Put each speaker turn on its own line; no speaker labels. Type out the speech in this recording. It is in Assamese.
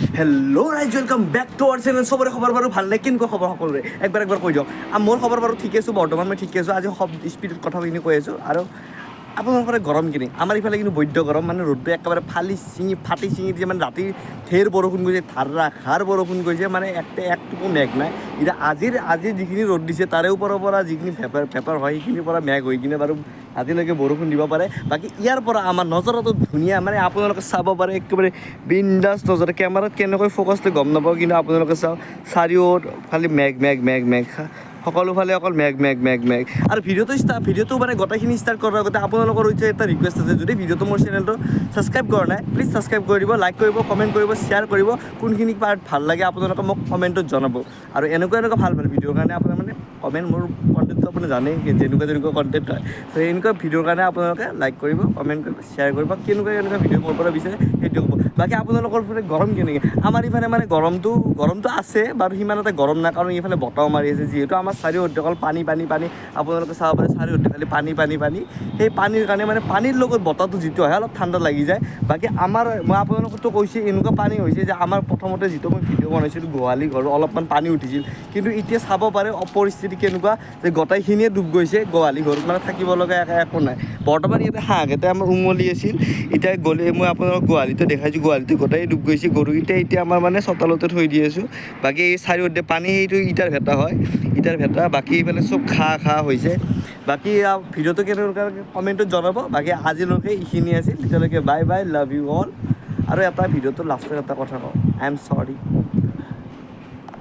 হেল্ল' ৰাইজ welcome back to our channel. চবৰে খবৰ বাৰু ভাল নে? কেনেকুৱা খবৰ সকলোৰে একবাৰ কৈ দিয়ক। মোৰ খবৰ বাৰু ঠিকে আছোঁ, বৰ্তমান মই ঠিকে আছোঁ। আজি স্পীডত কথাখিনি কৈ আছোঁ। আৰু আপোনালোকৰ গৰম কিনি আমাৰ ইফালে কিন্তু বৈদ্য গৰম, মানে ৰ'দটো একেবাৰে ফাটি চিঙি দিয়ে। মানে ৰাতি ঢেৰ বৰষুণ গৈছে, ধাৰাসাৰ বৰষুণ গৈছে, মানে একটোপো মেঘ নাই। এতিয়া আজি যিখিনি ৰ'দ দিছে তাৰে ওপৰৰ পৰা যিখিনি ভেপাৰ হয় সেইখিনিৰ পৰা মেঘ হৈ কিনে বাৰু আজিলৈকে বৰষুণ দিব পাৰে। বাকী ইয়াৰ পৰা আমাৰ নজৰতো ধুনীয়া, মানে আপোনালোকে চাব পাৰে একেবাৰে বিন্দাছ নজৰে। কেমেৰাত কেনেকৈ ফ'কাছ লৈ গম নাপাওঁ, কিন্তু আপোনালোকে চাওক চাৰিওফালে মেঘ সকলোফালে অকল মেঘ। আৰু ভিডিঅ'টো মানে গোটেইখিনি ষ্টাৰ্ট কৰাৰ আগতে আপোনালোকৰ হৈছে এটা ৰিকুৱেষ্ট আছে, যদি ভিডিঅ'টো মোৰ চেনেলটো ছাবস্ক্ৰাইব কৰা নাই প্লিজ ছাবস্ক্ৰাইব কৰি দিব, লাইক কৰিব, কমেণ্ট কৰিব, শ্বেয়াৰ কৰিব। কোনখিনি পাৰ্ট ভাল লাগে আপোনালোকে মোক কমেণ্টত জনাব। আৰু এনেকুৱা ভাল ভিডিঅ'ৰ কাৰণে আপোনাৰ মানে কমেণ্ট, মোৰ কণ্টেণ্টটো আপুনি জানেই যেনেকুৱা কণ্টেণ্ট হয়। ত' এনেকুৱা ভিডিঅ'ৰ কাৰণে আপোনালোকে লাইক কৰিব, কমেণ্ট কৰিব, শ্বেয়াৰ কৰিব। কেনেকুৱা ভিডিঅ' মোৰ পৰা বিচাৰে সেইটো ক'ব। বাকী আপোনালোকৰ ফালে গৰম কেনেকৈ? আমাৰ ইফালে মানে গৰমটো আছে বাৰু, সিমান এটা গৰম নাই, কাৰণ এইফালে বতাহ মাৰি আছে। যিহেতু আমাৰ চাৰিওফালে অকল পানী আপোনালোকে চাব পাৰে, চাৰিওফালে খালি পানী। সেই পানীৰ কাৰণে মানে পানীৰ লগত বতাহটো যিটো হয় অলপ ঠাণ্ডা লাগি যায়। বাকী মই আপোনালোকতো কৈছোঁ এনেকুৱা পানী হৈছে যে আমাৰ প্ৰথমতে যিটো মই ভিডিঅ' বনাইছিলোঁ গোহালি ঘৰ অলপমান পানী উঠিছিল, কিন্তু এতিয়া চাব পাৰে পৰিস্থিতি কেনেকুৱা যে গোটেইখিনিয়ে ডুব গৈছে। গোহালি ঘৰত মানে থাকিব লগা একো নাই। বৰ্তমান ইয়াতে হাঁহকেইটা আমাৰ উমলি আছিল, এতিয়া মই আপোনালোকক গোহালিটো দেখাইছোঁ, গোহালিটো গোটেই ডুব গৈছে। গৰুকেইটা এতিয়া আমাৰ মানে চোতালতে থৈ দি আছোঁ। বাকী এই চাৰিওফালে পানী, সেইটো ইটাৰ ভেটা বাকী এইফালে চব ঘাঁহ হৈছে। বাকী ভিডিঅ'টো কেনেকুৱা কমেণ্টত জনাব। বাকী আজিলৈকে এইখিনি আছিল, তেতিয়ালৈকে বাই, লাভ ইউ অল। আৰু এটা ভিডিঅ'টো লাষ্টত এটা কথা কওঁ, আই এম চৰি।